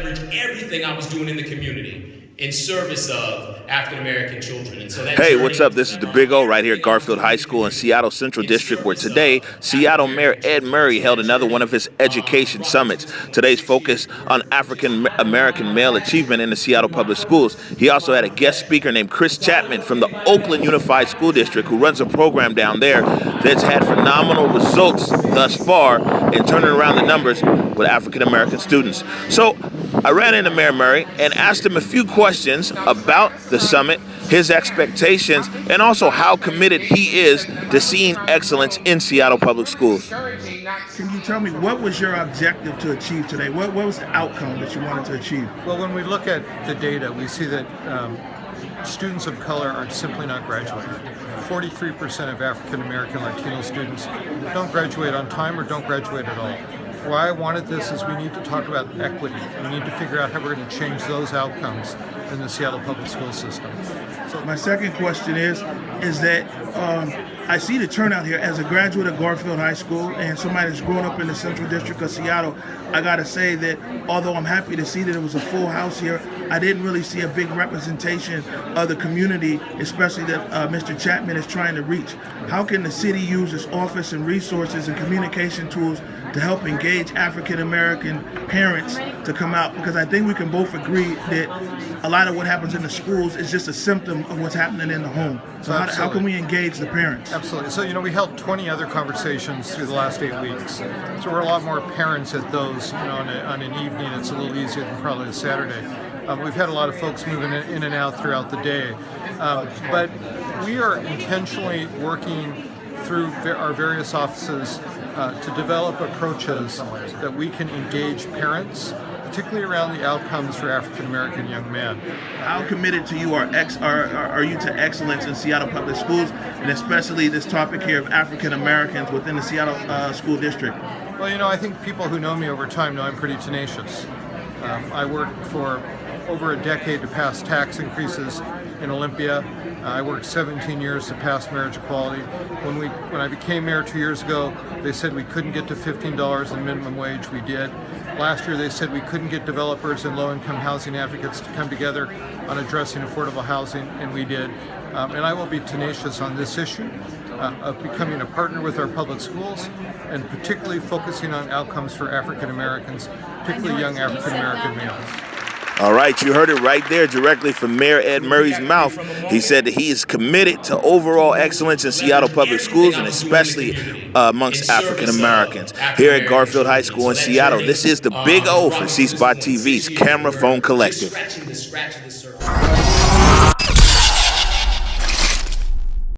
leverage everything I was doing in the community in service of African-American children. And so that Hey, what's up? This is the Big O right here at Garfield High School in Seattle Central District, where today Seattle Mayor Ed Murray held another one of his education summits. Today's focus on African-American male achievement in the Seattle Public Schools. He also had a guest speaker named Chris Chapman from the Oakland Unified School District, who runs a program down there that's had phenomenal results thus far in turning around the numbers with African-American students. So I ran into Mayor Murray and asked him a few questions about the summit, his expectations, and also how committed he is to seeing excellence in Seattle Public Schools. Can you tell me, what was your objective to achieve today? What was the outcome that you wanted to achieve? Well, when we look at the data, we see that students of color are simply not graduating. 43% of African American Latino students don't graduate on time or don't graduate at all. Why I wanted this is we need to talk about equity. We need to figure out how we're going to change those outcomes in the Seattle public school system. So my second question is that I see the turnout here as a graduate of Garfield High School and somebody that's grown up in the Central District of Seattle. I gotta say that although I'm happy to see that it was a full house here, I didn't really see a big representation of the community, especially that Mr. Chapman is trying to reach. How can the city use its office and resources and communication tools to help engage African American parents to come out? Because I think we can both agree that a lot of what happens in the schools is just a symptom of what's happening in the home. So how can we engage the parents? Absolutely. So, we held 20 other conversations through the last 8 weeks. So we're a lot more parents at those, on an evening. It's a little easier than probably a Saturday. We've had a lot of folks moving in and out throughout the day. But we are intentionally working through our various offices to develop approaches that we can engage parents, particularly around the outcomes for African American young men. How committed to you are you to excellence in Seattle Public Schools, and especially this topic here of African Americans within the Seattle School District? Well, I think people who know me over time know I'm pretty tenacious. I worked for over a decade to pass tax increases in Olympia. I worked 17 years to pass marriage equality. When I became mayor 2 years ago, they said we couldn't get to $15 in minimum wage. We did. Last year they said we couldn't get developers and low-income housing advocates to come together on addressing affordable housing, and we did. And I will be tenacious on this issue of becoming a partner with our public schools, and particularly focusing on outcomes for African Americans, particularly young African American males. All right, you heard it right there directly from Mayor Ed Murray's mouth. He said that he is committed to overall excellence in Seattle Public Schools, and especially amongst African Americans. Here at Garfield High School in Seattle, this is the Big O for Seaspot TV's Camera Phone Collective.